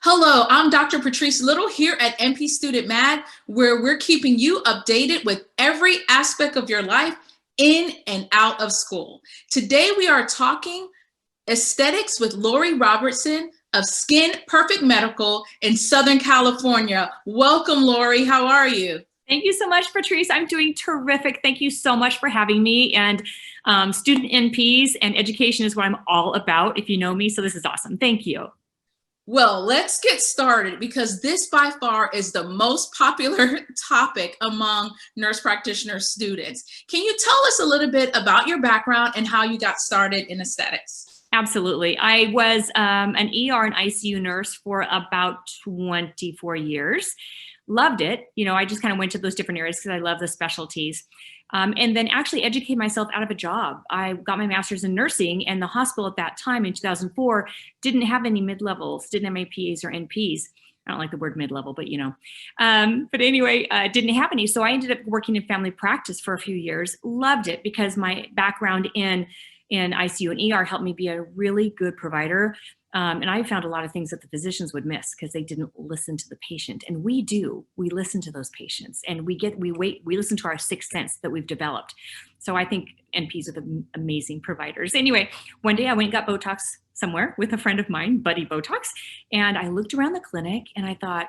Hello, I'm Dr. Patrice Little here at NP Student Mag, where we're keeping you updated with every aspect of your life in and out of school. Today we are talking aesthetics with Lori Robertson of Skin Perfect Medical in Southern California. Welcome, Lori. How are you? Thank you so much, Patrice. I'm doing terrific. Thank you so much for having me. And student NPs and education is what I'm all about, if you know me. So this is awesome. Thank you. Well, let's get started because this by far is the most popular topic among nurse practitioner students. Can you tell us a little bit about your background and how you got started in aesthetics? Absolutely. I was an ER and ICU nurse for about 24 years. Loved it. You know, I just kind of went to those different areas because I love the specialties. And then actually educate myself out of a job. I got my master's in nursing, and the hospital at that time in 2004 didn't have any mid-levels, didn't have any PAs or NPs. I don't like the word mid-level, but you know. But anyway, didn't have any. So I ended up working in family practice for a few years. Loved it because my background in ICU and ER helped me be a really good provider. And I found a lot of things that the physicians would miss because they didn't listen to the patient. And we do. We listen to those patients, and we listen to our sixth sense that we've developed. So I think NPs are the amazing providers. Anyway, one day I went and got Botox somewhere with a friend of mine, Buddy Botox, and I looked around the clinic and I thought,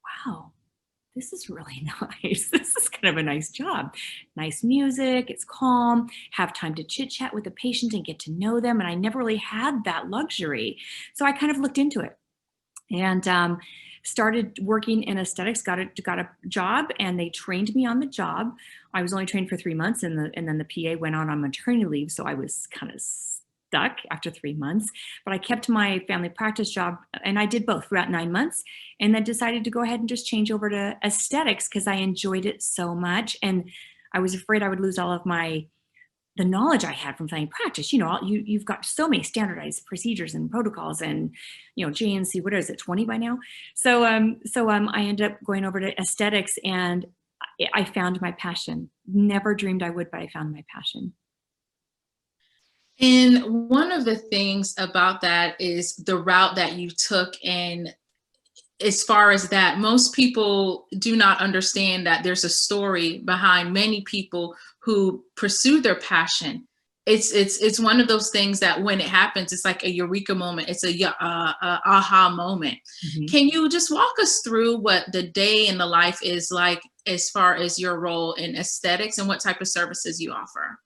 wow, this is really nice. This is kind of a nice job. Nice music, it's calm, have time to chit chat with the patient and get to know them. And I never really had that luxury. So I kind of looked into it and started working in aesthetics, got a job, and they trained me on the job. I was only trained for 3 months, and then the PA went on maternity leave. So I was kind of stuck after 3 months, but I kept my family practice job, and I did both for about 9 months, and then decided to go ahead and just change over to aesthetics because I enjoyed it so much. And I was afraid I would lose all of the knowledge I had from family practice. You know, you've got so many standardized procedures and protocols, and you know, JNC, what is it, 20 by now? So I ended up going over to aesthetics, and I found my passion. Never dreamed I would, but I found my passion. And one of the things about that is the route that you took. And as far as that, most people do not understand that there's a story behind many people who pursue their passion. It's one of those things that when it happens, it's like a eureka moment. It's a aha moment. Mm-hmm. Can you just walk us through what the day in the life is like as far as your role in aesthetics and what type of services you offer?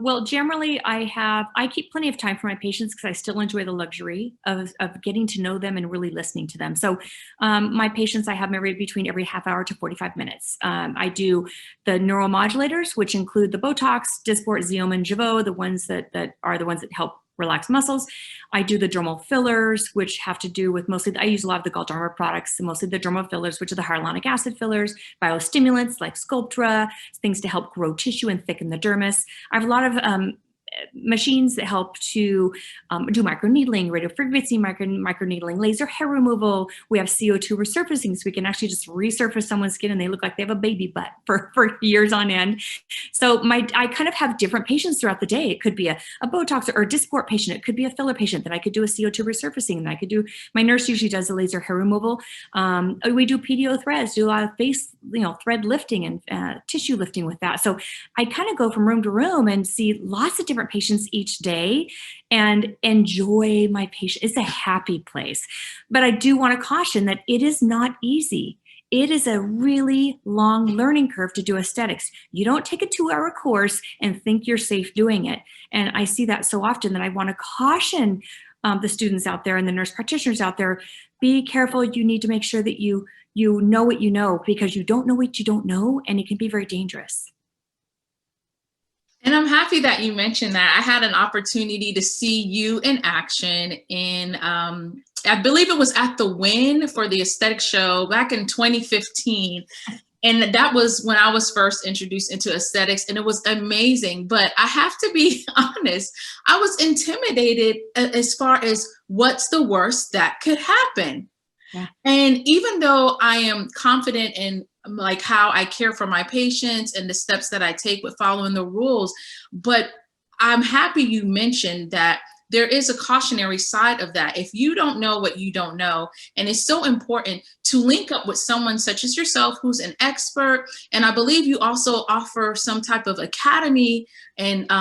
Well, generally, I keep plenty of time for my patients because I still enjoy the luxury of getting to know them and really listening to them. So my patients, I have them between every half hour to 45 minutes. I do the neuromodulators, which include the Botox, Dysport, Xeomin, and Jeuveau, the ones that are the ones that help relax muscles. I do the dermal fillers, which have to do with I use a lot of the Galderma products, so mostly the dermal fillers, which are the hyaluronic acid fillers, biostimulants like Sculptra, things to help grow tissue and thicken the dermis. I have a lot of machines that help to do microneedling, radiofrequency microneedling, laser hair removal. We have CO2 resurfacing, so we can actually just resurface someone's skin and they look like they have a baby butt for years on end. So I kind of have different patients throughout the day. It could be a Botox or a Dysport patient. It could be a filler patient that I could do a CO2 resurfacing, and I could do, my nurse usually does the laser hair removal. We do PDO threads, do a lot of face, thread lifting and tissue lifting with that. So I kind of go from room to room and see lots of different patients each day and enjoy my patient. It's a happy place. But I do want to caution that it is not easy. It is a really long learning curve to do aesthetics. You don't take a 2-hour course and think you're safe doing it. And I see that so often that I want to caution the students out there and the nurse practitioners out there, be careful. You need to make sure that you know what you know, because you don't know what you don't know, and it can be very dangerous. And I'm happy that you mentioned that. I had an opportunity to see you in action in, I believe it was at the Win for the aesthetic show back in 2015. And that was when I was first introduced into aesthetics, and it was amazing. But I have to be honest, I was intimidated as far as what's the worst that could happen. Yeah. And even though I am confident in like how I care for my patients and the steps that I take with following the rules, but I'm happy you mentioned that there is a cautionary side of that. If you don't know what you don't know, and it's so important to link up with someone such as yourself who's an expert. And I believe you also offer some type of academy and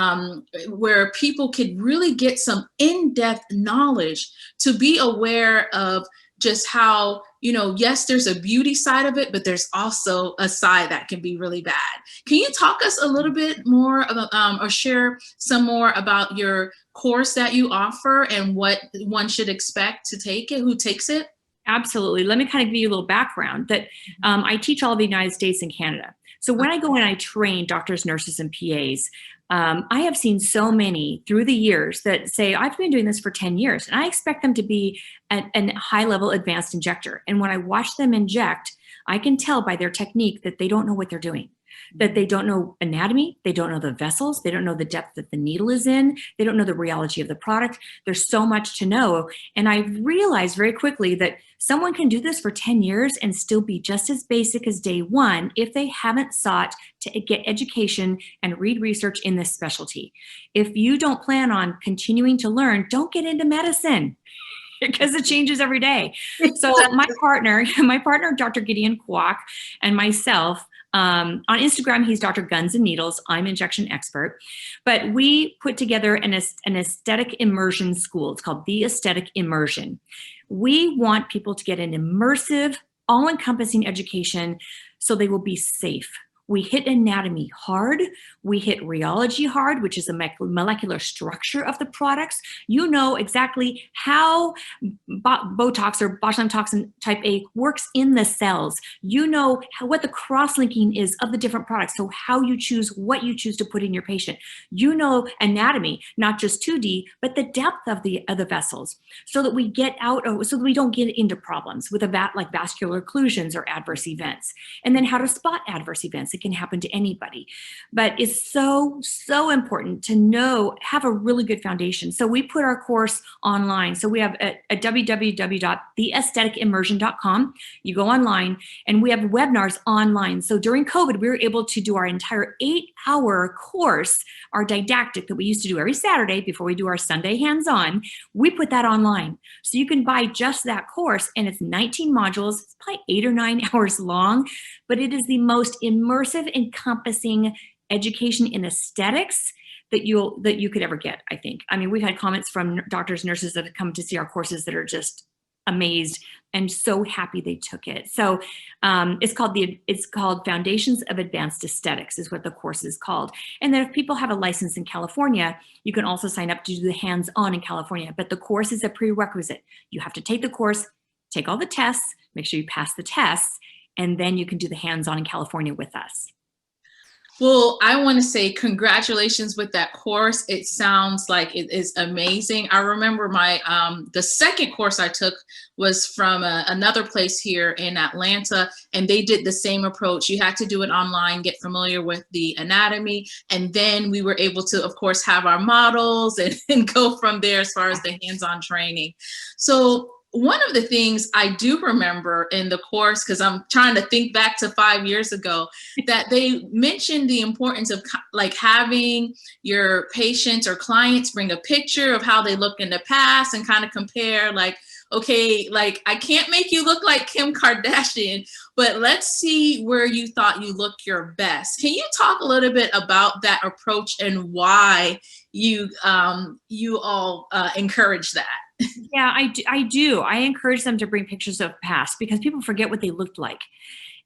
where people could really get some in-depth knowledge to be aware of just how, yes, there's a beauty side of it, but there's also a side that can be really bad. Can you talk us a little bit more about, or share some more about your course that you offer and what one should expect to take it, who takes it? Absolutely. Let me kind of give you a little background that I teach all of the United States and Canada. So when I go and I train doctors, nurses, and PAs, I have seen so many through the years that say, I've been doing this for 10 years, and I expect them to be a high-level advanced injector. And when I watch them inject, I can tell by their technique that they don't know what they're doing, that they don't know anatomy, they don't know the vessels, they don't know the depth that the needle is in, they don't know the rheology of the product. There's so much to know. And I realized very quickly that someone can do this for 10 years and still be just as basic as day one if they haven't sought to get education and read research in this specialty. If you don't plan on continuing to learn, don't get into medicine, because it changes every day. So my partner, Dr. Gideon Kwok, and myself, on Instagram, he's Dr. Guns and Needles. I'm injection expert. But we put together an aesthetic immersion school. It's called The Aesthetic Immersion. We want people to get an immersive, all-encompassing education so they will be safe. We hit anatomy hard. We hit rheology hard, which is a molecular structure of the products. You know exactly how Botox or botulinum toxin type A works in the cells. You know what the cross-linking is of the different products. So how you choose what you choose to put in your patient. You know anatomy, not just 2D, but the depth of the vessels, so that we get out of, so that we don't get into problems with like vascular occlusions or adverse events. And then how to spot adverse events. It can happen to anybody, but it's so important to know, have a really good foundation. So we put our course online. So we have a www.theaestheticimmersion.com. You go online, and we have webinars online. So during COVID, we were able to do our entire 8-hour course, our didactic that we used to do every Saturday before we do our Sunday hands-on. We put that online. So you can buy just that course, and it's 19 modules. It's probably 8 or 9 hours long, but it is the most immersive, encompassing education in aesthetics that you could ever get, I think. I mean, we've had comments from doctors, nurses that have come to see our courses that are just amazed and so happy they took it. So it's called Foundations of Advanced Aesthetics is what the course is called. And then if people have a license in California, you can also sign up to do the hands-on in California. But the course is a prerequisite. You have to take the course, take all the tests, make sure you pass the tests, and then you can do the hands-on in California with us. Well, I want to say congratulations with that course. It sounds like it is amazing. I remember the second course I took was from another place here in Atlanta, and they did the same approach. You had to do it online, get familiar with the anatomy, and then we were able to, of course, have our models and go from there as far as the hands-on training. So one of the things I do remember in the course, because I'm trying to think back to 5 years ago, that they mentioned the importance of like having your patients or clients bring a picture of how they look in the past and kind of compare, like, okay, like I can't make you look like Kim Kardashian, but let's see where you thought you looked your best. Can you talk a little bit about that approach and why you all encourage that? Yeah, I do. I encourage them to bring pictures of past, because people forget what they looked like.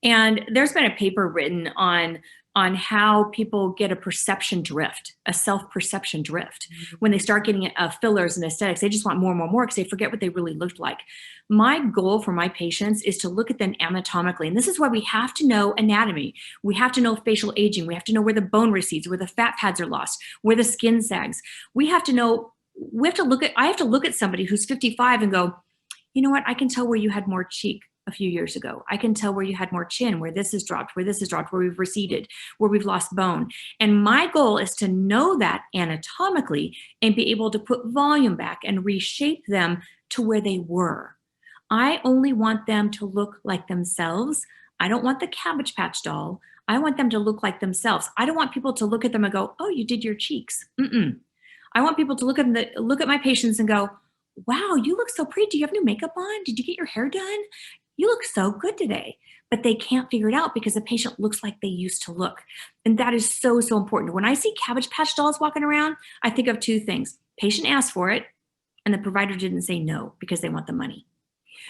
And there's been a paper written on how people get a perception drift, a self-perception drift. When they start getting fillers and aesthetics, they just want more and more because they forget what they really looked like. My goal for my patients is to look at them anatomically. And this is why we have to know anatomy. We have to know facial aging. We have to know where the bone recedes, where the fat pads are lost, where the skin sags. I have to look at somebody who's 55 and go, you know what? I can tell where you had more cheek a few years ago. I can tell where you had more chin, where this is dropped, where this is dropped, where we've receded, where we've lost bone. And my goal is to know that anatomically and be able to put volume back and reshape them to where they were. I only want them to look like themselves. I don't want the Cabbage Patch doll. I want them to look like themselves. I don't want people to look at them and go, oh, you did your cheeks. I want people to look at my patients and go, wow, you look so pretty. Do you have new makeup on? Did you get your hair done? You look so good today. But they can't figure it out because the patient looks like they used to look. And that is so, so important. When I see Cabbage Patch dolls walking around, I think of two things. Patient asked for it, and the provider didn't say no because they want the money.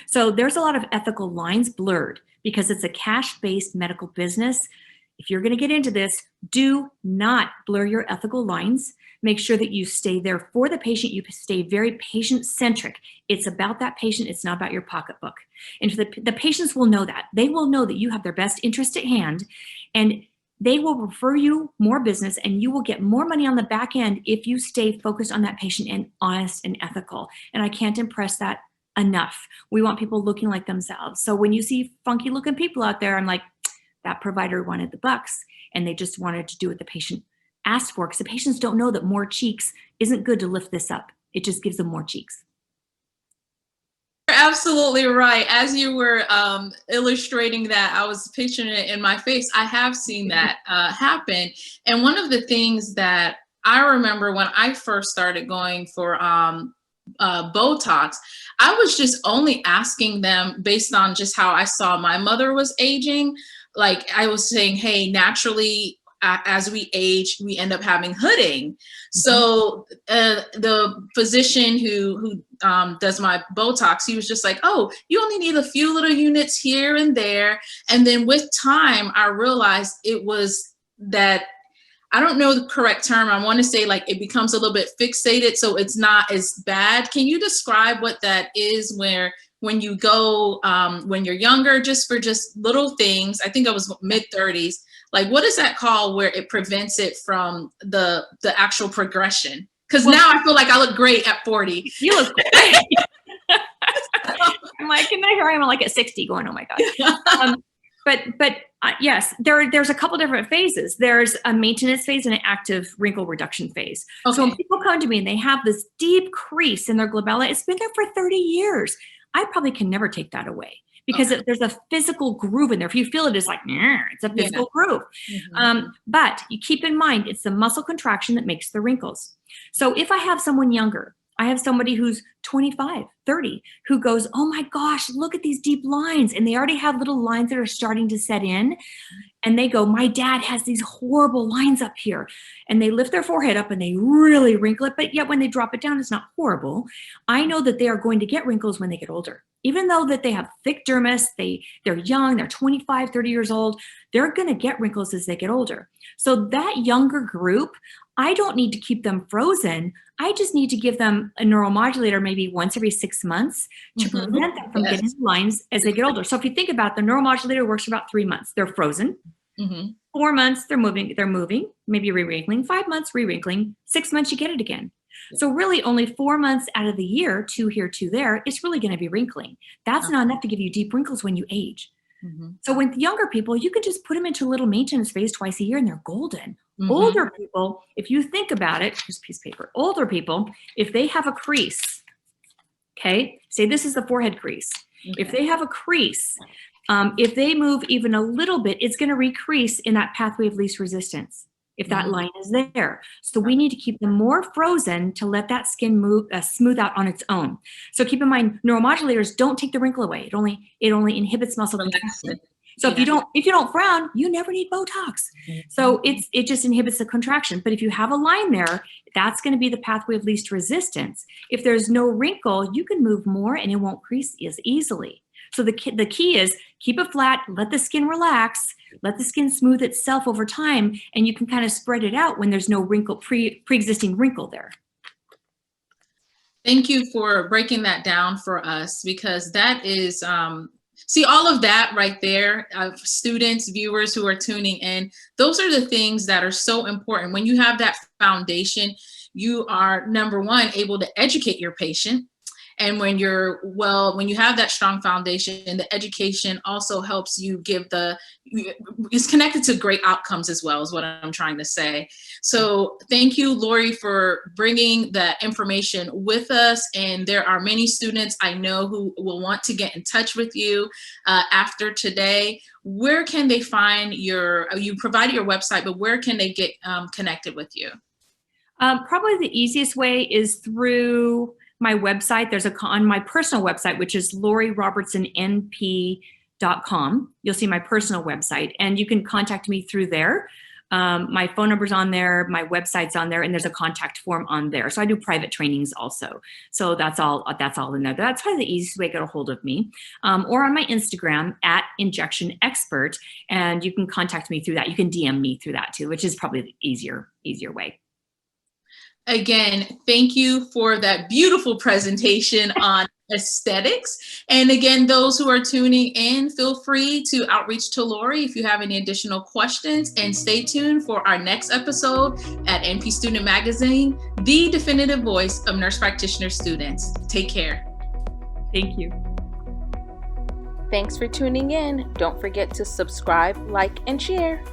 So there's a lot of ethical lines blurred because it's a cash-based medical business. If you're going to get into this, do not blur your ethical lines. Make sure that you stay there for the patient. You stay very patient-centric. It's about that patient. It's not about your pocketbook. And the patients will know that. They will know that you have their best interest at hand, and they will refer you more business, and you will get more money on the back end if you stay focused on that patient and honest and ethical. And I can't impress that enough. We want people looking like themselves. So when you see funky looking people out there, I'm like, that provider wanted the bucks, and they just wanted to do what the patient asked for, because the patients don't know that more cheeks isn't good to lift this up. It just gives them more cheeks. You're absolutely right. As you were illustrating that, I was picturing it in my face. I have seen that happen. And one of the things that I remember when I first started going for Botox, I was just only asking them based on just how I saw my mother was aging. Like I was saying, hey, naturally, as we age, we end up having hooding. So the physician who does my Botox, he was just like, oh, you only need a few little units here and there. And then with time, I realized it was that, I don't know the correct term. I want to say like it becomes a little bit fixated, so it's not as bad. Can you describe what that is when you go, when you're younger, just for just little things? I think I was mid-30s. Like, what is that called where it prevents it from the actual progression? Because now I feel like I look great at 40. You look great. I'm like, and here I am like at 60 going, oh my God. But yes, there's a couple different phases. There's a maintenance phase and an active wrinkle reduction phase. Okay. So when people come to me and they have this deep crease in their glabella, it's been there for 30 years. I probably can never take that away, because there's a physical groove in there. If you feel it, it's like, it's a physical groove. But you keep in mind, it's the muscle contraction that makes the wrinkles. So if I have someone younger, I have somebody who's 25, 30, who goes, oh my gosh, look at these deep lines. And they already have little lines that are starting to set in. And they go, my dad has these horrible lines up here. And they lift their forehead up and they really wrinkle it. But yet when they drop it down, it's not horrible. I know that they are going to get wrinkles when they get older. Even though that they have thick dermis, they're young, they're 25, 30 years old, they're going to get wrinkles as they get older. So that younger group, I don't need to keep them frozen. I just need to give them a neuromodulator maybe once every 6 months to prevent them from getting lines as they get older. So if you think about it, the neuromodulator works for about 3 months. They're frozen. 4 months, they're moving, maybe re-wrinkling. 5 months, re-wrinkling. 6 months, you get it again. So really only 4 months out of the year, 2 here, 2 there, it's really going to be wrinkling. That's not enough to give you deep wrinkles when you age. So with younger people, you can just put them into a little maintenance phase twice a year and they're golden. Older people, if you think about it, here's a piece of paper. Older people, if they have a crease, okay, say this is the forehead crease. If they have a crease, if they move even a little bit, it's going to recrease in that pathway of least resistance if that line is there. So we need to keep them more frozen to let that skin move, smooth out on its own. So keep in mind, neuromodulators don't take the wrinkle away. It only inhibits muscle contraction. So if you don't frown, you never need Botox. So it just inhibits the contraction. But if you have a line there, that's going to be the pathway of least resistance. If there's no wrinkle, you can move more and it won't crease as easily. So the key is keep it flat, let the skin relax, let the skin smooth itself over time, and you can kind of spread it out when there's no wrinkle, pre-existing wrinkle there. Thank you for breaking that down for us, because that is, see, all of that right there, students, viewers who are tuning in, those are the things that are so important. When you have that foundation, you are, number one, able to educate your patient. And when you have that strong foundation, the education also helps you it's connected to great outcomes as well, is what I'm trying to say. So thank you, Lori, for bringing that information with us. And there are many students I know who will want to get in touch with you after today. Where can they find you provided your website, but where can they get connected with you? Probably the easiest way is through my website. There's on my personal website, which is LoriRobertsonNP.com. You'll see my personal website, and you can contact me through there. My phone number's on there, my website's on there, and there's a contact form on there. So I do private trainings also. So that's all in there. That's probably the easiest way to get a hold of me. Or on my Instagram @InjectionExpert, and you can contact me through that. You can DM me through that too, which is probably the easier way. Again, thank you for that beautiful presentation on aesthetics. And again, those who are tuning in, feel free to outreach to Lori if you have any additional questions, and stay tuned for our next episode at NP Student Magazine, the definitive voice of nurse practitioner students. Take care. Thank you. Thanks for tuning in. Don't forget to subscribe, like, and share.